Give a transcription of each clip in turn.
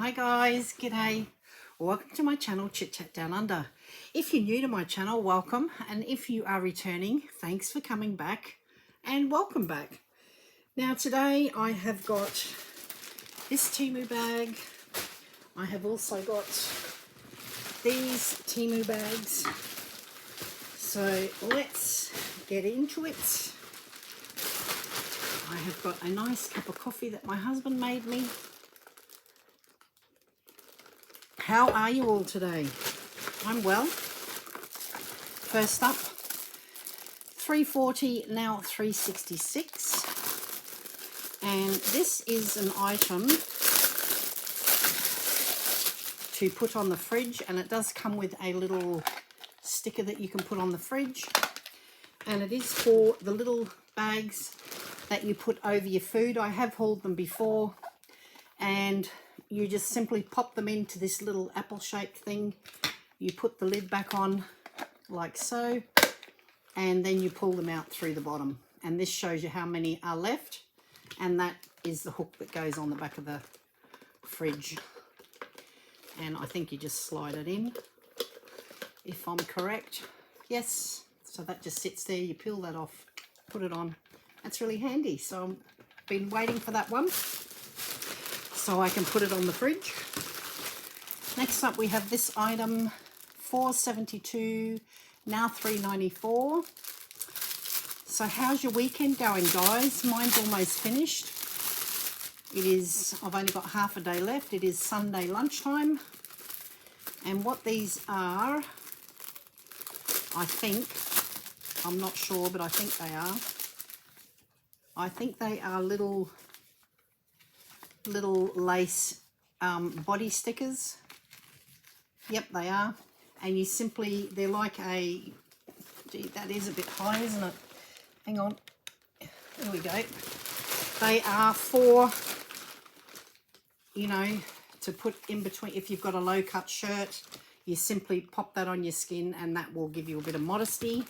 Hi guys, g'day. Welcome to my channel, Chit Chat Down Under. If you're new to my channel, welcome, and if you are returning, thanks for coming back and welcome back. Now today I have got this TEMU bag. I have also got these TEMU bags. So let's get into it. I have got a nice cup of coffee that my husband made me. How are you all today? I'm well. First up, 340, now 366. And this is an item to put on the fridge, and it does come with a little sticker that you can put on the fridge. And it is for the little bags that you put over your food. I have hauled them before, and you just simply pop them into this little apple-shaped thing. You put the lid back on like so, and then you pull them out through the bottom. And this shows you how many are left, and that is the hook that goes on the back of the fridge. And I think you just slide it in, if I'm correct. Yes, so that just sits there. You peel that off, put it on. That's really handy. So I've been waiting for that one, so I can put it on the fridge. Next up we have this item, $4.72, now $3.94. So how's your weekend going, guys? Mine's almost finished. It is, I've only got half a day left. It is Sunday lunchtime. And what these are, I think, I'm not sure, but I think they are. I think they are little lace body stickers. Yep, they are. And you simply, they're like a, gee, that is a bit high, isn't it? Hang on, there we go. They are for, you know, to put in between. If you've got a low cut shirt, you simply pop that on your skin and that will give you a bit of modesty.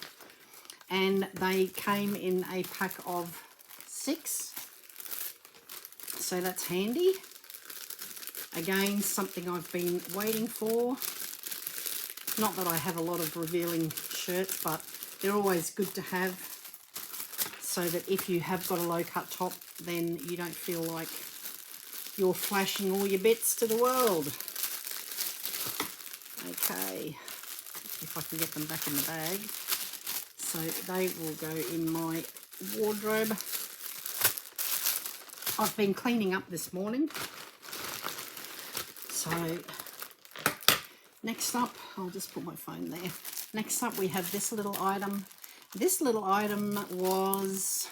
And they came in a pack of 6. So that's handy. Again, something I've been waiting for. Not that I have a lot of revealing shirts, but they're always good to have, so that if you have got a low cut top, then you don't feel like you're flashing all your bits to the world. Okay, if I can get them back in the bag. So they will go in my wardrobe. I've been cleaning up this morning. So next up, I'll just put my phone there. Next up we have this little item. This little item was,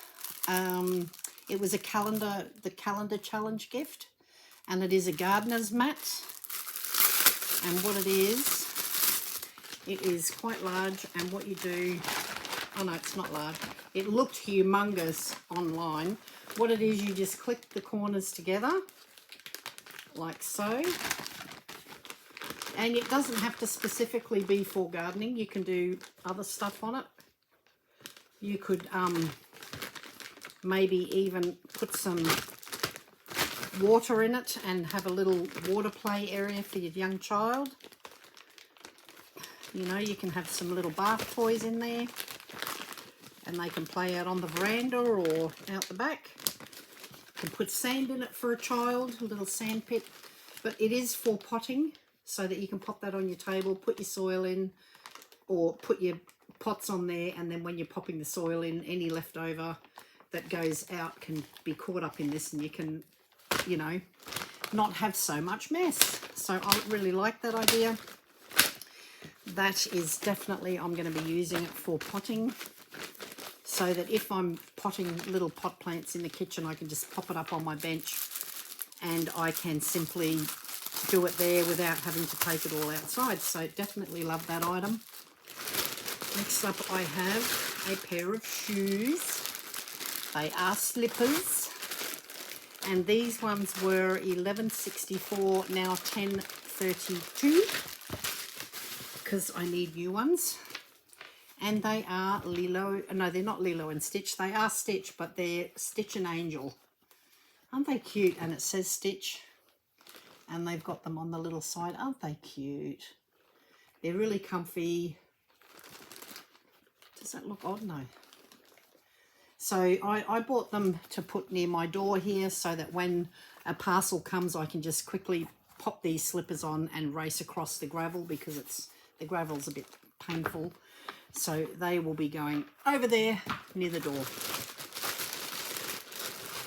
it was a calendar, the calendar challenge gift. And it is a gardener's mat. And what it is quite large. And what you do, oh no, it's not large. It looked humongous online. What it is, you just click the corners together, like so. And it doesn't have to specifically be for gardening. You can do other stuff on it. You could maybe even put some water in it and have a little water play area for your young child. You know, you can have some little bath toys in there, and they can play out on the veranda or out the back. You can put sand in it for a child, a little sand pit. But it is for potting, so that you can pop that on your table, put your soil in, or put your pots on there, and then when you're popping the soil in, any leftover that goes out can be caught up in this, and you can, you know, not have so much mess. So I really like that idea. That is definitely, I'm going to be using it for potting, so that if I'm potting little pot plants in the kitchen, I can just pop it up on my bench and I can simply do it there without having to take it all outside. So definitely love that item. Next up I have a pair of shoes. They are slippers, and these ones were $11.64, now $10.32, because I need new ones. And they are Lilo, no, they're not Lilo and Stitch. They are Stitch, but they're Stitch and Angel. Aren't they cute? And it says Stitch. and they've got them on the little side. Aren't they cute? They're really comfy. Does that look odd? No. So I bought them to put near my door here so that when a parcel comes, I can just quickly pop these slippers on and race across the gravel, because the gravel's a bit painful. So they will be going over there near the door.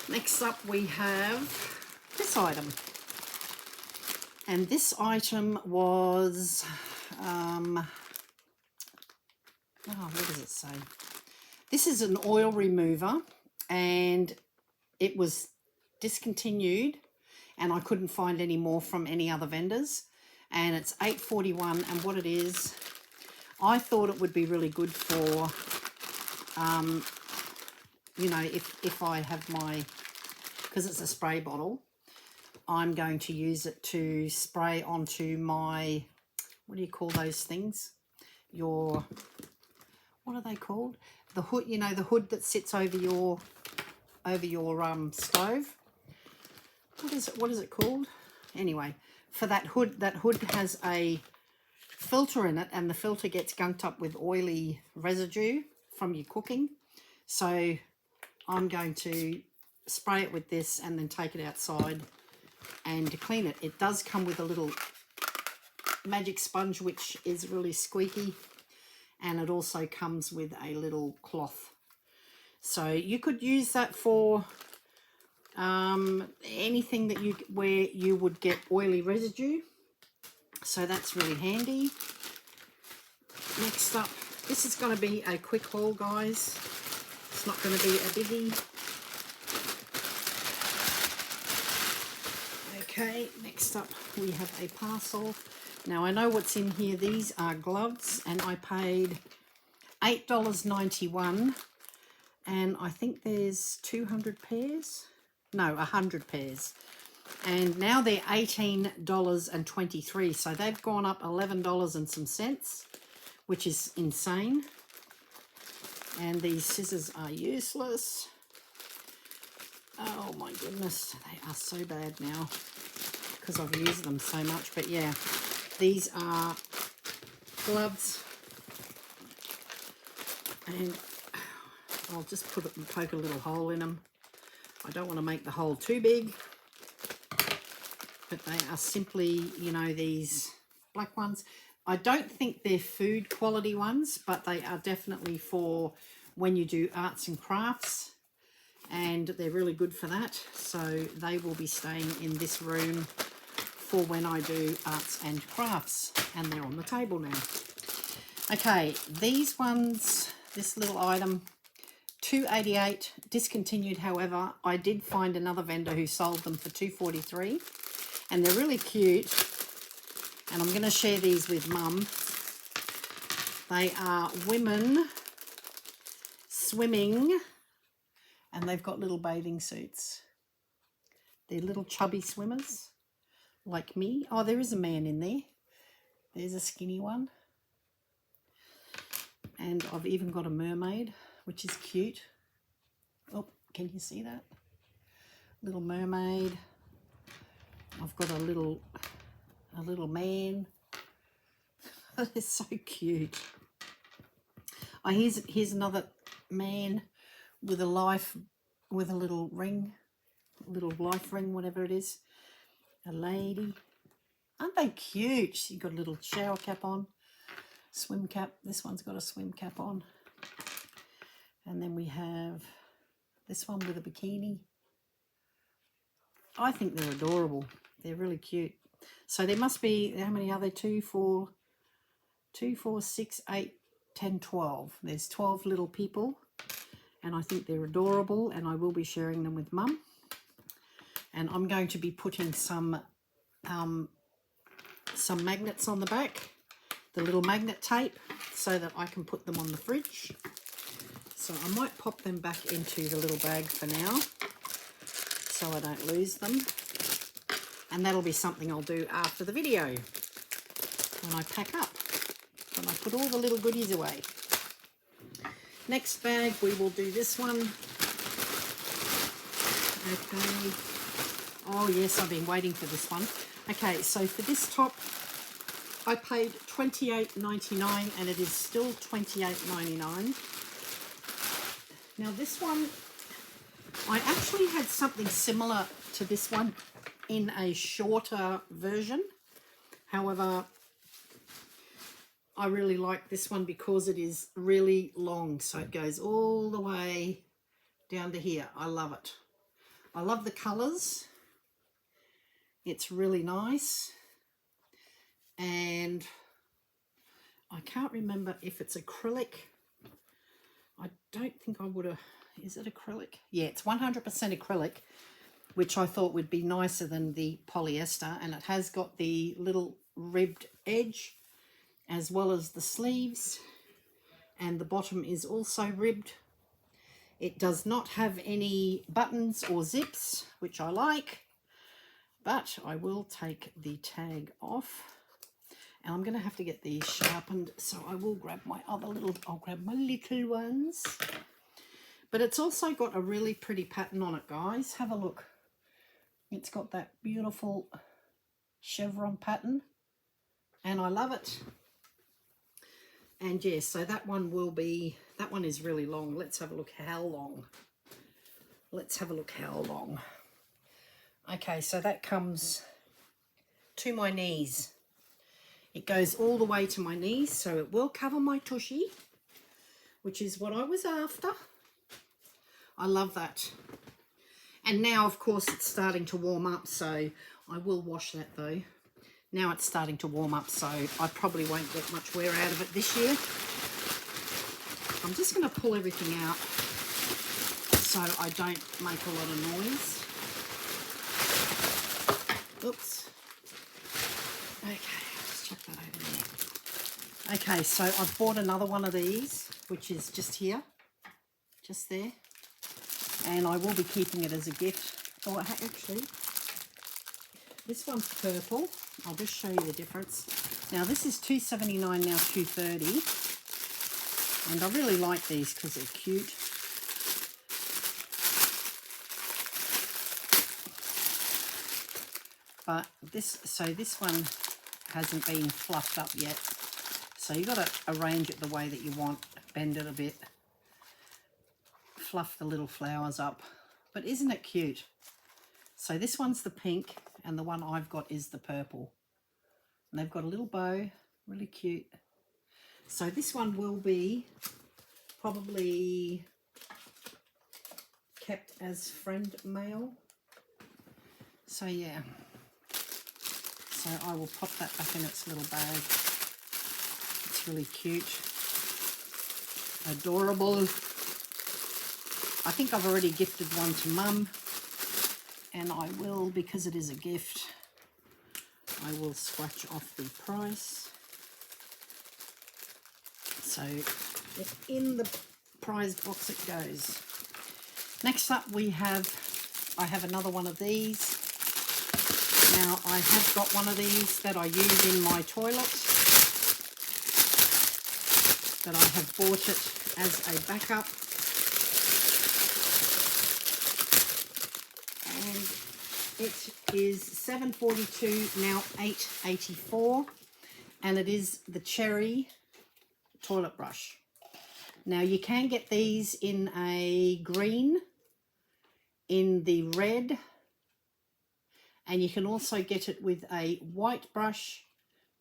Next up we have this item. And this item was, what does it say? This is an oil remover, and it was discontinued, and I couldn't find any more from any other vendors. And it's $8.41, and what it is, I thought it would be really good for, you know, if I have my, because it's a spray bottle, I'm going to use it to spray onto my, what do you call those things? Your, what are they called? The hood, you know, the hood that sits over your stove. What is it called? Anyway, for that hood has a filter in it, and the filter gets gunked up with oily residue from your cooking. So I'm going to spray it with this and then take it outside and to clean it. It does come with a little magic sponge, which is really squeaky, and it also comes with a little cloth. So you could use that for anything that where you would get oily residue. So that's really handy. Next up, this is going to be a quick haul, guys. It's not going to be a biggie. Okay, next up we have a parcel. Now I know what's in here. These are gloves, and I paid $8.91, and I think there's 200 pairs. No, 100 pairs. And now they're $18.23, so they've gone up $11 and some cents, which is insane. And these scissors are useless. Oh my goodness, they are so bad now because I've used them so much. But yeah, these are gloves, and I'll just poke a little hole in them. I don't want to make the hole too big, but they are simply, you know, these black ones. I don't think they're food quality ones, but they are definitely for when you do arts and crafts, and they're really good for that. So they will be staying in this room for when I do arts and crafts, and they're on the table now. Okay, these ones, this little item, $2.88, discontinued. However, I did find another vendor who sold them for $2.43, and they're really cute, and I'm going to share these with Mum. They are women swimming, and they've got little bathing suits. They're little chubby swimmers like me. Oh, there is a man in there. There's a skinny one. And I've even got a mermaid, which is cute. Oh, can you see that? Little mermaid. I've got a little man. They're so cute. Oh, here's another man with a little ring, little life ring, whatever it is. A lady. Aren't they cute? She's got a little shower cap on, swim cap. This one's got a swim cap on. And then we have this one with a bikini. I think they're adorable. They're really cute. So there must be, how many are there? 2, 4, 6, 8, 10, 12. There's 12 little people, and I think they're adorable, and I will be sharing them with Mum. And I'm going to be putting some magnets on the back, the little magnet tape, so that I can put them on the fridge. So I might pop them back into the little bag for now, so I don't lose them. And that'll be something I'll do after the video, when I pack up, when I put all the little goodies away. Next bag, we will do this one. Okay. Oh yes, I've been waiting for this one. Okay, so for this top, I paid $28.99 and it is still $28.99. Now this one, I actually had something similar to this one in a shorter version. However, I really like this one because it is really long. So it goes all the way down to here. I love it. I love the colours. It's really nice. And I can't remember if it's acrylic. I don't think I would have. Is it acrylic? Yeah, it's 100% acrylic, which I thought would be nicer than the polyester. And it has got the little ribbed edge as well as the sleeves. And the bottom is also ribbed. It does not have any buttons or zips, which I like. But I will take the tag off. And I'm going to have to get these sharpened, so I will grab my other little, I'll grab my little ones. But it's also got a really pretty pattern on it, guys. Have a look. It's got that beautiful chevron pattern, and I love it. And yes, so that one will be, that one is really long. Let's have a look how long. Let's have a look how long. Okay, so that comes to my knees. It goes all the way to my knees, so it will cover my tushy, which is what I was after. I love that. And now, of course, it's starting to warm up, so I will wash that though. Now it's starting to warm up, so I probably won't get much wear out of it this year. I'm just going to pull everything out so I don't make a lot of noise. Oops. Okay. Chuck that over there. Okay, so I've bought another one of these, which is just here, just there, and I will be keeping it as a gift. Oh, actually, this one's purple. I'll just show you the difference. Now this is $2.79, now $2.30, and I really like these because they're cute. But this one hasn't been fluffed up yet, so you got to arrange it the way that you want, bend it a bit, fluff the little flowers up. But isn't it cute? So this one's the pink, and the one I've got is the purple, and they've got a little bow, really cute. So this one will be probably kept as friend mail. So yeah. So I will pop that back in its little bag. It's really cute. Adorable. I think I've already gifted one to Mum. And I will, because it is a gift, I will scratch off the price. So in the prize box it goes. Next up I have another one of these. Now, I have got one of these that I use in my toilet, but I have bought it as a backup. And it is $7.42, now $8.84, and it is the cherry toilet brush. Now, you can get these in a green, in the red, and you can also get it with a white brush,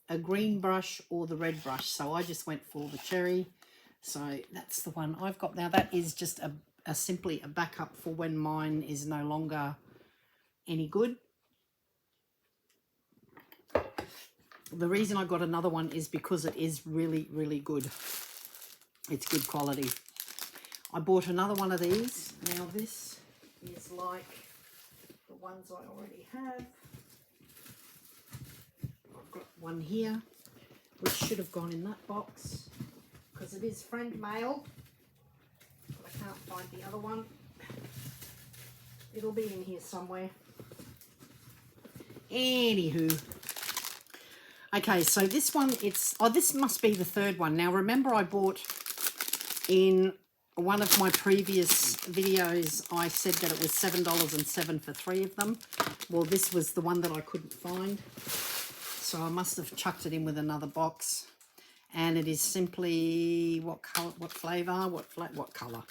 a green brush, or the red brush. So I just went for the cherry. So that's the one I've got. Now that is just simply a backup for when mine is no longer any good. The reason I got another one is because it is really, really good. It's good quality. I bought another one of these. Now this is like the ones I already have. I've got one here, which should have gone in that box because it is friend mail, but I can't find the other one. It'll be in here somewhere. Anywho. Okay, so this one, this must be the third one. Now remember I bought in one of my previous videos, I said that it was $7.07 for 3 of them. Well, this was the one that I couldn't find. So I must have chucked it in with another box. And it is simply, what color, what flavor, what color?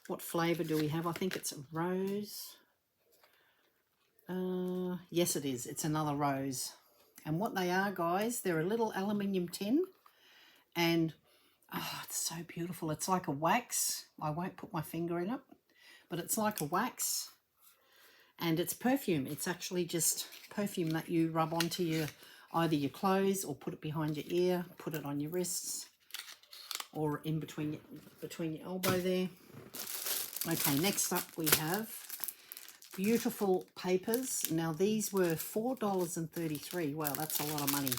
What flavor do we have? I think it's rose. Yes, it is. It's another rose. And what they are, guys, they're a little aluminium tin. And, oh, it's so beautiful. It's like a wax. I won't put my finger in it. But it's like a wax. And it's perfume. It's actually just perfume that you rub onto your either your clothes or put it behind your ear, put it on your wrists or in between your elbow there. Okay, next up we have beautiful papers. Now these were $4.33. Wow, that's a lot of money.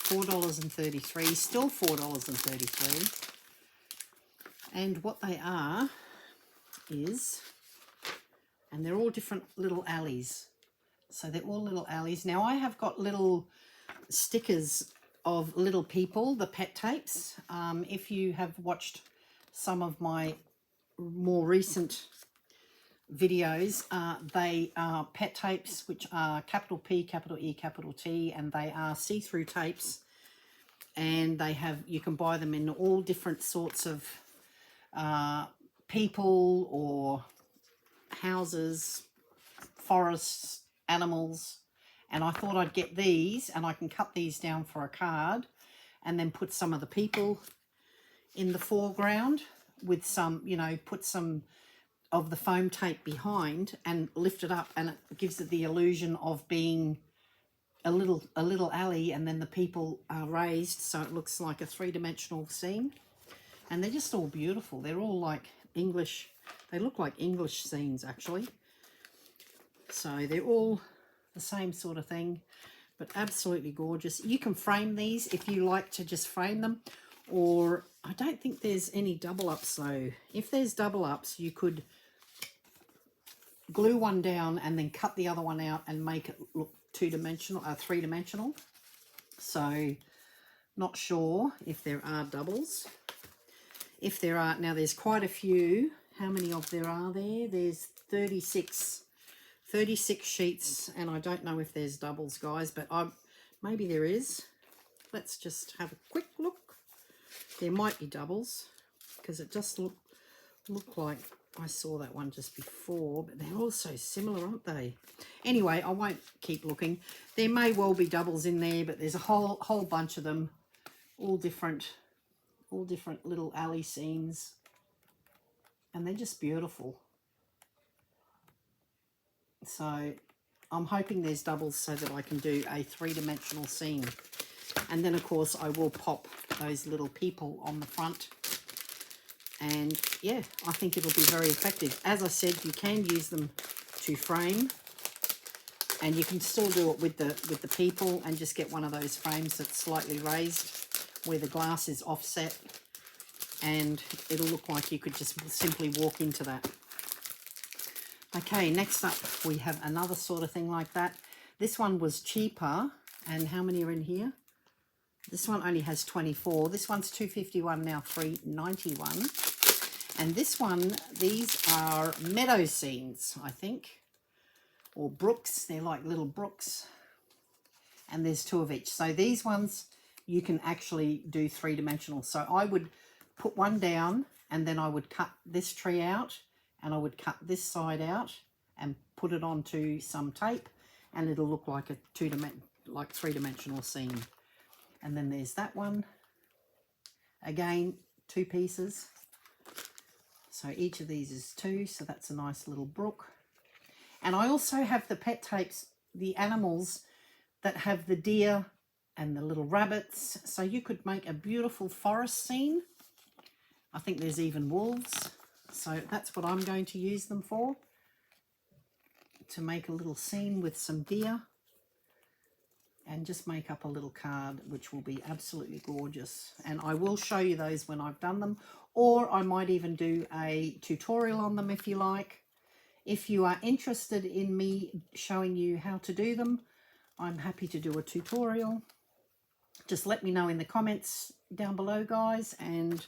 $4.33, still $4.33. And what they are is, and they're all different little alleys. So they're all little alleys. Now I have got little stickers of little people, the pet tapes. If you have watched some of my more recent videos, they are pet tapes, which are capital P, capital E, capital T, and they are see-through tapes. And they have, you can buy them in all different sorts of people or houses, forests, animals. And I thought I'd get these, and I can cut these down for a card and then put some of the people in the foreground with some, you know, put some of the foam tape behind and lift it up, and it gives it the illusion of being a little alley, and then the people are raised so it looks like a three-dimensional scene. And they're just all beautiful. They're all like English, they look like English scenes actually. So they're all the same sort of thing, but absolutely gorgeous. You can frame these if you like to just frame them, or I don't think there's any double ups, so if there's double ups you could glue one down and then cut the other one out and make it look two-dimensional, three-dimensional. So not sure if there are doubles. If there are, now there's quite a few. How many of there are there? There's 36 sheets, and I don't know if there's doubles, guys, but maybe there is. Let's just have a quick look. There might be doubles, because it just look like I saw that one just before, but they're all so similar, aren't they? Anyway, I won't keep looking. There may well be doubles in there, but there's a whole bunch of them, all different little alley scenes, and they're just beautiful. So I'm hoping there's doubles so that I can do a three-dimensional scene. And then of course I will pop those little people on the front. And yeah, I think it'll be very effective. As I said, you can use them to frame, and you can still do it with the people and just get one of those frames that's slightly raised where the glass is offset, and it'll look like you could just simply walk into that. Okay, next up we have another sort of thing like that. This one was cheaper, and how many are in here? This one only has 24. This one's $2.51 now, $3.91. And this one, these are meadow scenes, I think, or brooks. They're like little brooks, and there's 2 of each. So these ones you can actually do three-dimensional. So I would put one down, and then I would cut this tree out, and I would cut this side out and put it onto some tape, and it'll look like a three-dimensional scene. And then there's that one. Again, 2 pieces. So each of these is 2, so that's a nice little brook. And I also have the pet tapes, the animals that have the deer and the little rabbits. So you could make a beautiful forest scene. I think there's even wolves. So that's what I'm going to use them for, to make a little scene with some deer. And just make up a little card, which will be absolutely gorgeous. And I will show you those when I've done them, or I might even do a tutorial on them if you like. If you are interested in me showing you how to do them, I'm happy to do a tutorial. Just let me know in the comments down below, guys, and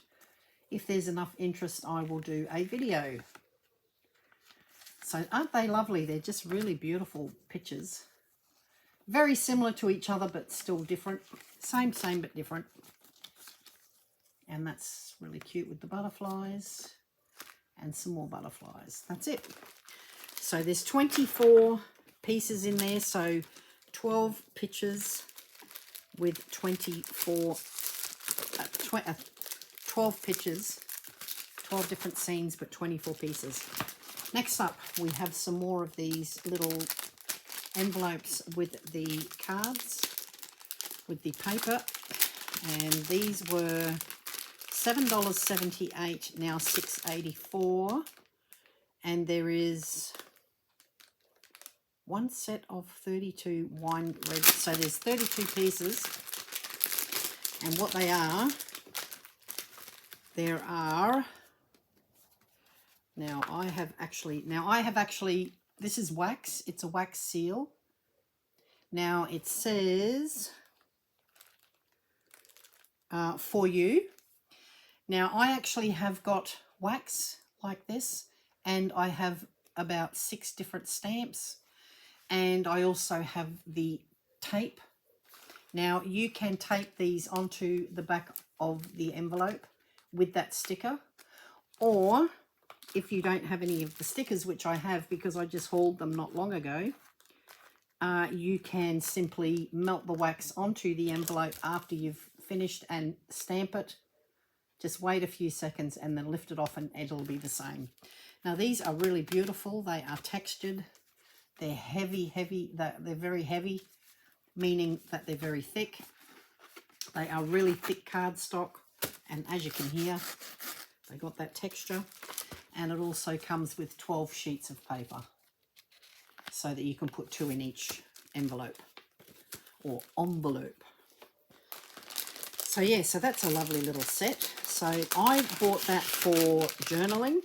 if there's enough interest, I will do a video. So aren't they lovely? They're just really beautiful pictures. Very similar to each other, but still different. Same, but different. And that's really cute with the butterflies and some more butterflies. That's it. So there's 24 pieces in there. So 12 pictures with 12 pictures, 12 different scenes, but 24 pieces. Next up, we have some more of these little envelopes with the cards, with the paper. And these were $7.78, now $6.84. And there is one set of 32 wine red. So there's 32 pieces. And what they are, there are, now I have actually, this is wax. It's a wax seal. Now it says, for you. Now I actually have got wax like this, and I have about 6 different stamps, and I also have the tape. Now you can tape these onto the back of the envelope with that sticker, or if you don't have any of the stickers, which I have because I just hauled them not long ago, you can simply melt the wax onto the envelope after you've finished and stamp it. Just wait a few seconds and then lift it off and it'll be the same. Now these are really beautiful. They are textured. They're heavy. They're very heavy, meaning that they're very thick. They are really thick cardstock, and as you can hear, they got that texture. And it also comes with 12 sheets of paper, so that you can put 2 in each envelope or envelope. So yeah, so that's a lovely little set. So I bought that for journaling.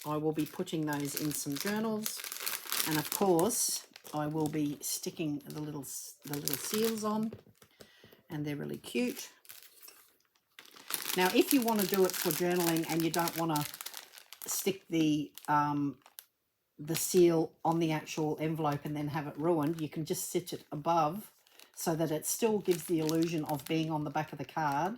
I will be putting those in some journals, and of course I will be sticking the little seals on, and they're really cute. Now if you want to do it for journaling and you don't want to stick the seal on the actual envelope and then have it ruined, you can just sit it above so that it still gives the illusion of being on the back of the card,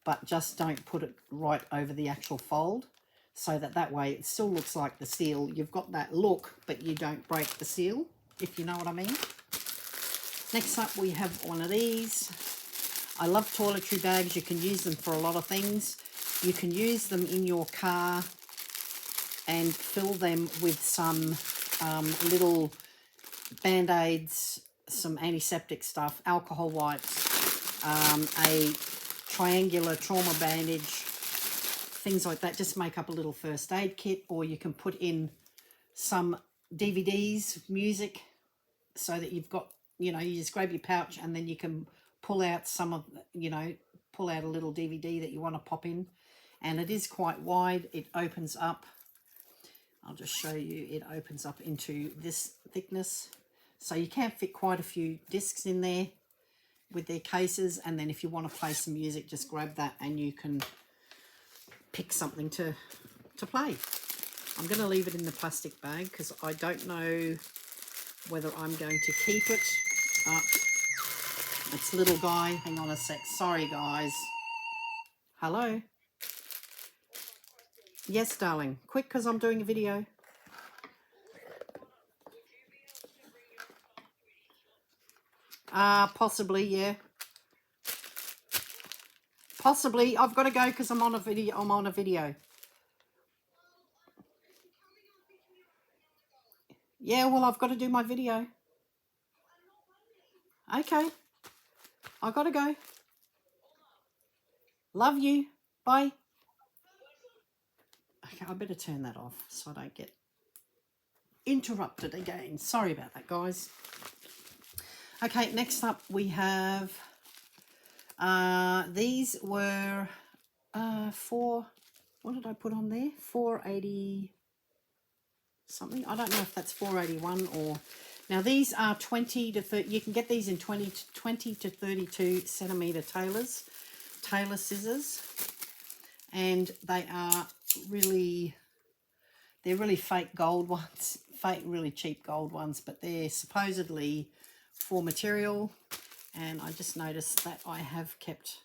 but just don't put it right over the actual fold, so that way it still looks like the seal. You've got that look, but you don't break the seal, if you know what I mean. Next up, we have one of these. I love toiletry bags. You can use them for a lot of things. You can use them in your car and fill them with some little Band-Aids, some antiseptic stuff, alcohol wipes, a triangular trauma bandage, things like that. Just make up a little first aid kit, or you can put in some DVDs, music, so that you've got, you just grab your pouch and then you can pull out some of, pull out a little DVD that you want to pop in. And it is quite wide. It opens up. I'll just show you. It opens up into this thickness. So you can fit quite a few discs in there with their cases. And then if you want to play some music, just grab that and you can pick something to play. I'm going to leave it in the plastic bag because I don't know whether I'm going to keep it. It's little guy. Hang on a sec. Sorry, guys. Hello? Yes, darling. Quick, because I'm doing a video. Possibly, yeah. Possibly. I've got to go because I'm on a video. Yeah, well, I've got to do my video. Okay. I've got to go. Love you. Bye. Okay, I better turn that off so I don't get interrupted again. Sorry about that, guys. Okay, next up we have, these were what did I put on there? 480 something. I don't know if that's 481 or... Now these are 20 to 30. You can get these in 20 to 32 centimeter tailor scissors. and they are really, they're really fake gold ones, fake really cheap gold ones, but they're supposedly for material. And I just noticed that I have kept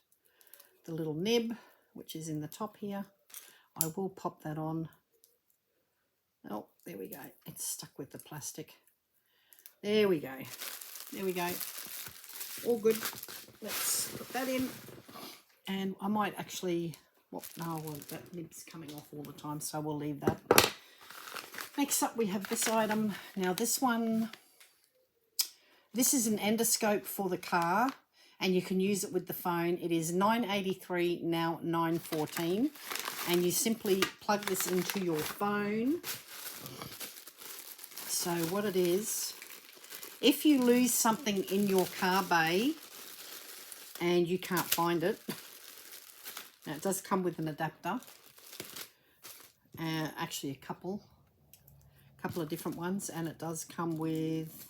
the little nib, which is in the top here. I will pop that on. Oh, there we go. It's stuck with the plastic. There we go. There we go. All good. Let's put that in. And I might actually, well, no, well, that nib's coming off all the time, so we'll leave that. Next up, we have this item. Now, this one, this is an endoscope for the car, and you can use it with the phone. It is $9.83, now $9.14. And you simply plug this into your phone. So what it is, if you lose something in your car bay and you can't find it, now it does come with an adapter, actually a couple of different ones, and it does come with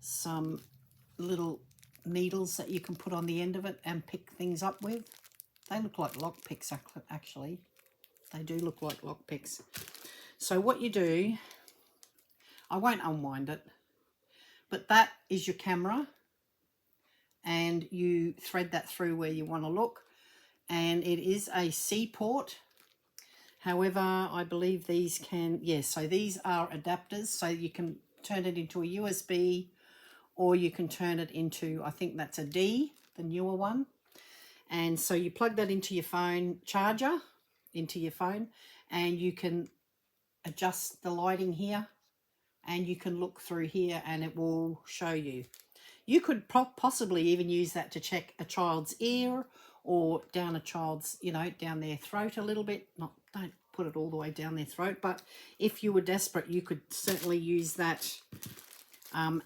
some little needles that you can put on the end of it and pick things up with. They look like lock picks, actually. They do look like lock picks. So what you do, I won't unwind it, but that is your camera, and you thread that through where you want to look, and it is a C port. However, I believe these can, yes, so these are adapters, so you can turn it into a USB, or you can turn it into, I think that's a D, the newer one. And so you plug that into your phone charger, into your phone, and you can adjust the lighting here, and you can look through here and it will show you. You could possibly even use that to check a child's ear, or down a child's, you know, down their throat a little bit. Don't put it all the way down their throat, but if you were desperate, you could certainly use that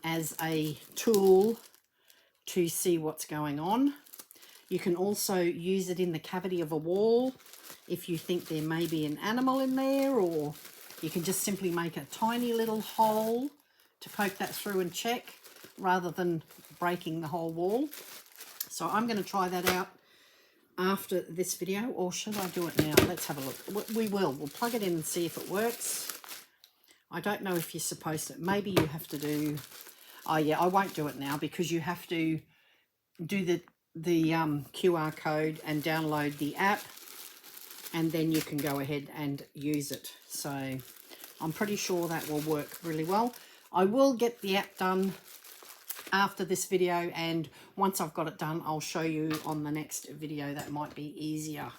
as a tool to see what's going on. You can also use it in the cavity of a wall if you think there may be an animal in there, or you can just simply make a tiny little hole to poke that through and check, rather than breaking the whole wall. So I'm going to try that out after this video, or should I do it now? Let's have a look. We'll plug it in and see if it works. I don't know if you're supposed to, maybe you have to do, oh yeah, I won't do it now, because you have to do the QR code and download the app, and then you can go ahead and use it. So I'm pretty sure that will work really well. I will get the app done after this video, and once I've got it done, I'll show you on the next video. That might be easier.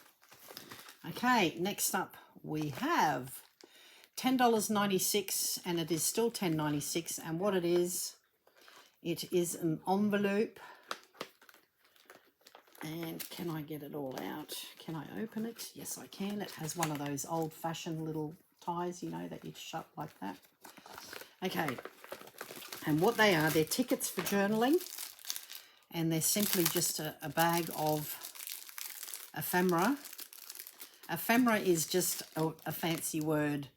Okay, next up we have $10.96, and it is still $10.96, and what it is an envelope. And can I get it all out? Can I open it? Yes, I can. It has one of those old-fashioned little ties, you know, that you shut like that. Okay, and what they are, they're tickets for journaling, and they're simply just a bag of ephemera. Ephemera is just a fancy word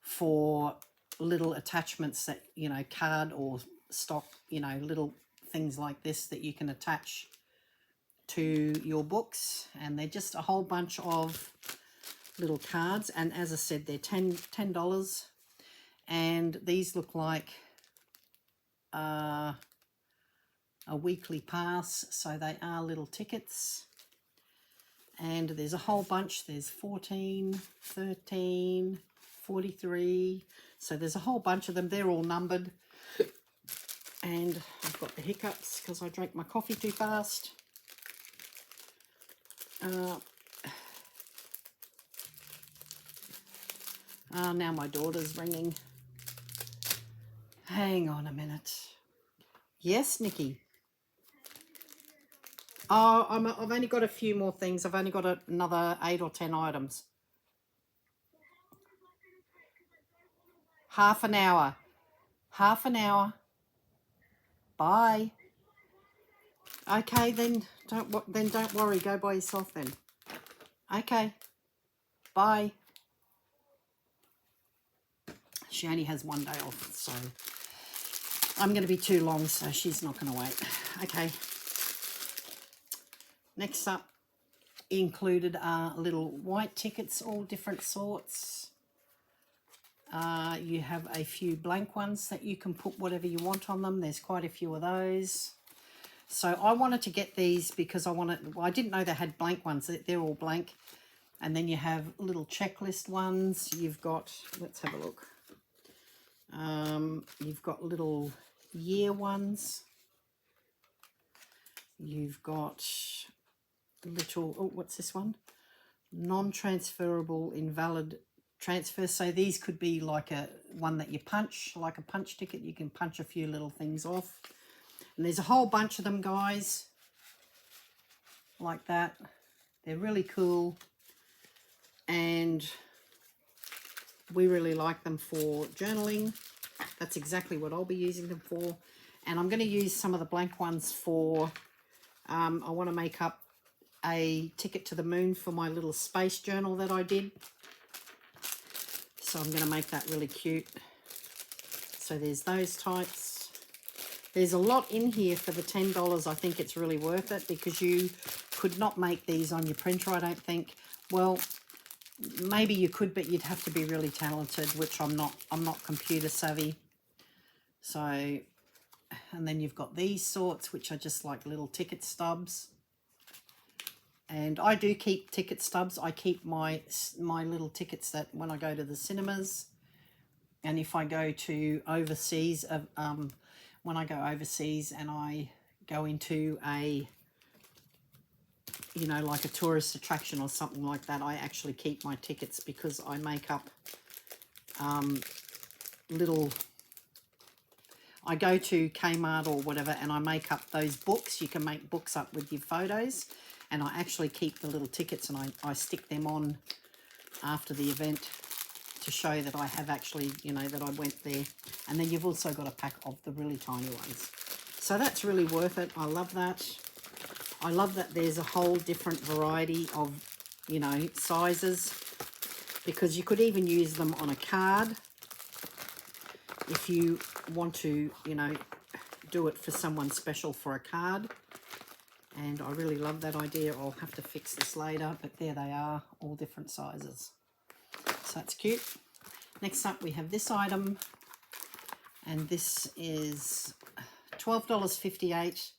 for little attachments that, you know, card or stock, you know, little things like this that you can attach to your books, and they're just a whole bunch of little cards. And as I said, they're $10, and these look like a weekly pass, so they are little tickets. And there's a whole bunch. There's 14, 13, 43, so there's a whole bunch of them. They're all numbered, and I've got the hiccups because I drank my coffee too fast. Now my daughter's ringing. Hang on a minute. Yes, Nikki. Oh, I've only got a few more things. I've only got another 8 or 10 items. Half an hour. Half an hour. Bye. Okay, then don't worry. Go by yourself then. Okay. Bye. She only has one day off, so I'm going to be too long, so she's not going to wait. Okay. Next up included are little white tickets, all different sorts. You have a few blank ones that you can put whatever you want on them. There's quite a few of those. So I wanted to get these because well, I didn't know they had blank ones. They're all blank. And then you have little checklist ones. You've got, let's have a look. You've got little year ones. You've got little, oh, what's this one? Non-transferable invalid transfer. So these could be like a one that you punch, like a punch ticket. You can punch a few little things off. And there's a whole bunch of them, guys, like that. They're really cool. And we really like them for journaling. That's exactly what I'll be using them for. And I'm going to use some of the blank ones for, I want to make up a ticket to the moon for my little space journal that I did. So I'm going to make that really cute. So there's those types. There's a lot in here for the $10. I think it's really worth it because you could not make these on your printer, I don't think. Well, maybe you could, but you'd have to be really talented, which I'm not. I'm not computer savvy. So, and then you've got these sorts, which are just like little ticket stubs. And I do keep ticket stubs. I keep my little tickets that when I go to the cinemas, and if I go to overseas, when I go overseas and I go into a, you know, like a tourist attraction or something like that, I actually keep my tickets because I make up I go to Kmart or whatever and I make up those books. You can make books up with your photos, and I actually keep the little tickets and I stick them on after the event to show that I have actually, you know, that I went there. And then you've also got a pack of the really tiny ones. So that's really worth it. I love that. I love that there's a whole different variety of, you know, sizes, because you could even use them on a card if you want to, you know, do it for someone special for a card. And I really love that idea. I'll have to fix this later, but there they are, all different sizes. So that's cute. Next up, we have this item, and this is $12.58,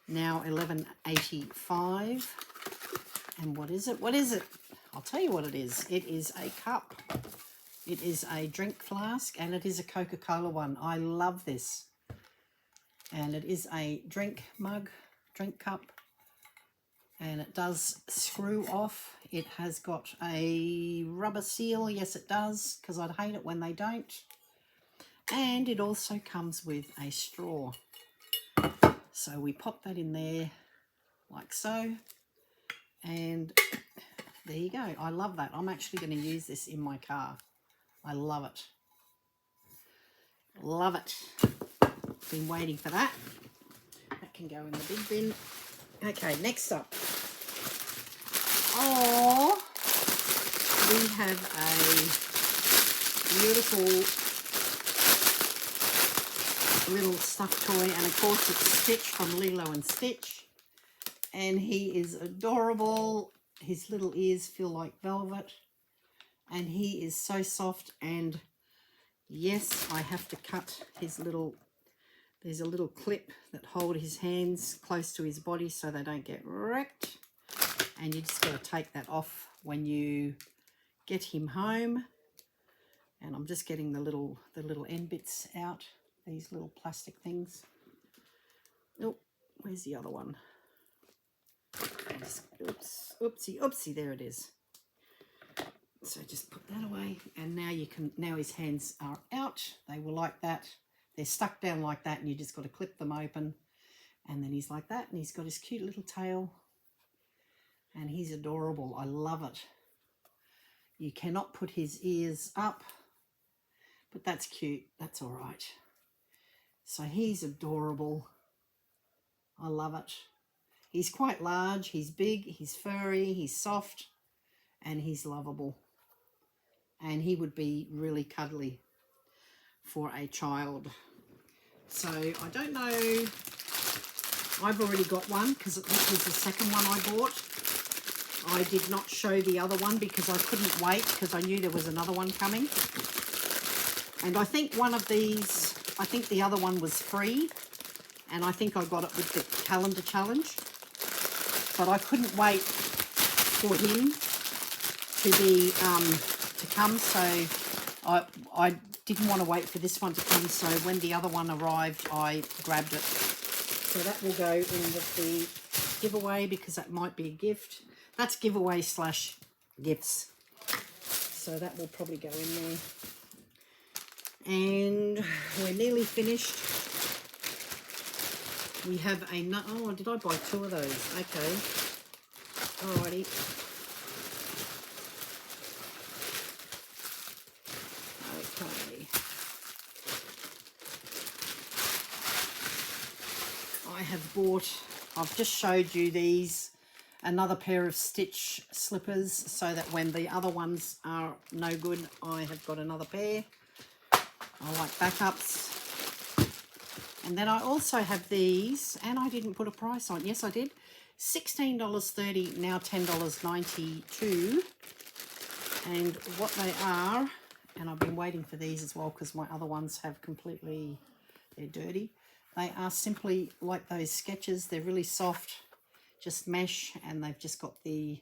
now $11.85. And what is it? What is it? I'll tell you what it is. It is a cup. It is a drink flask, and it is a Coca-Cola one. I love this. And it is a drink mug, drink cup. And it does screw off. It has got a rubber seal. Yes, it does, because I'd hate it when they don't. And it also comes with a straw. So we pop that in there like so. And there you go. I love that. I'm actually going to use this in my car. I love it. Love it. Been waiting for that. That can go in the big bin. Okay, next up. Oh, we have a beautiful little stuffed toy, and of course it's Stitch from Lilo and Stitch, and he is adorable. His little ears feel like velvet, and he is so soft. And yes, I have to cut his little, there's a little clip that hold his hands close to his body so they don't get wrecked. And you just got to take that off when you get him home. And I'm just getting the little end bits out, these little plastic things. Oh, where's the other one? Oops, oopsie, oopsie, there it is. So just put that away, and now you can, now his hands are out. They were like that. They're stuck down like that, and you just got to clip them open. And then he's like that, and he's got his cute little tail. And he's adorable. I love it. You cannot put his ears up, but that's cute. That's all right. So he's adorable. I love it. He's quite large. He's big. He's furry. He's soft. And he's lovable. And he would be really cuddly for a child. So I don't know. I've already got one because this was the second one I bought. I did not show the other one because I couldn't wait, because I knew there was another one coming. And I think one of these, I think the other one was free, and I think I got it with the calendar challenge. But I couldn't wait for him to be to come, so I didn't want to wait for this one to come. So when the other one arrived, I grabbed it. So that will go in with the giveaway, because that might be a gift. That's giveaway slash gifts. So that will probably go in there. And we're nearly finished. We have a, oh, did I buy 2 of those? Okay. Alrighty. Okay. I have bought, I've just showed you these, another pair of Stitch slippers, so that when the other ones are no good, I have got another pair. I like backups. And then I also have these, and I didn't put a price on. Yes, I did. $16.30, now $10.92. And what they are, and I've been waiting for these as well because my other ones have completely, they're dirty. They are simply like those sketches. They're really soft, just mesh, and they've just got the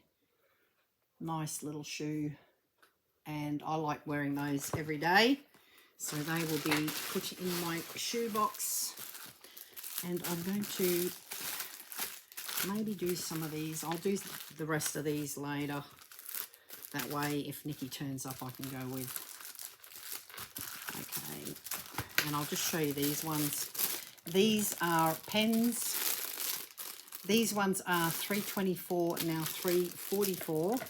nice little shoe. And I like wearing those every day. So they will be put in my shoe box. And I'm going to maybe do some of these. I'll do the rest of these later. That way, if Nikki turns up, I can go with. Okay. And I'll just show you these ones. These are pens. These ones are $3.24, now $3.44.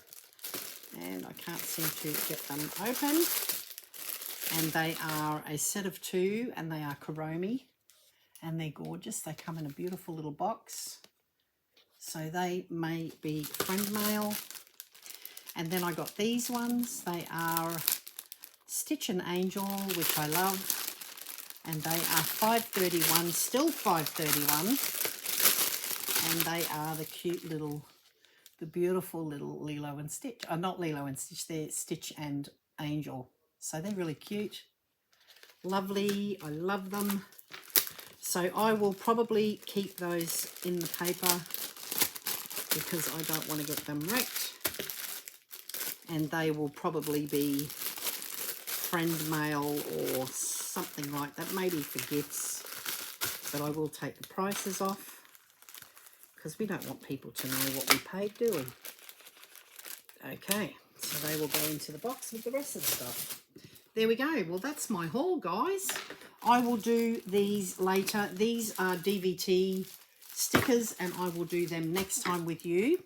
And I can't seem to get them open. And they are a set of 2, and they are Kuromi, and they're gorgeous. They come in a beautiful little box. So they may be friend mail. And then I got these ones. They are Stitch and Angel, which I love. And they are $5.31, still $5.31. And they are the cute little, the beautiful little Lilo and Stitch. Not Lilo and Stitch, they're Stitch and Angel. So they're really cute. Lovely. I love them. So I will probably keep those in the paper because I don't want to get them wrecked. And they will probably be friend mail or something like that. Maybe for gifts. But I will take the prices off because we don't want people to know what we paid, do we? Okay. So they will go into the box with the rest of the stuff. There we go. Well, that's my haul, guys. I will do these later. These are DVT stickers, and I will do them next time with you.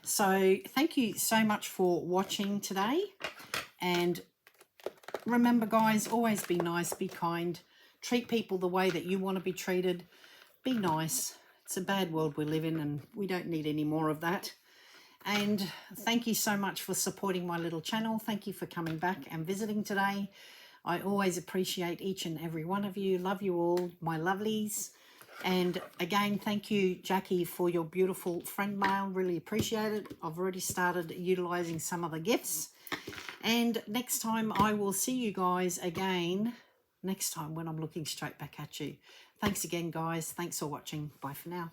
So thank you so much for watching today. And remember, guys, always be nice, be kind. Treat people the way that you want to be treated. Be nice. It's a bad world we live in, and we don't need any more of that. And thank you so much for supporting my little channel. Thank you for coming back and visiting today. I always appreciate each and every one of you. Love you all, my lovelies. And again, thank you, Jackie, for your beautiful friend mail. Really appreciate it. I've already started utilizing some of the gifts. And next time I will see you guys again next time when I'm looking straight back at you. Thanks again, guys. Thanks for watching. Bye for now.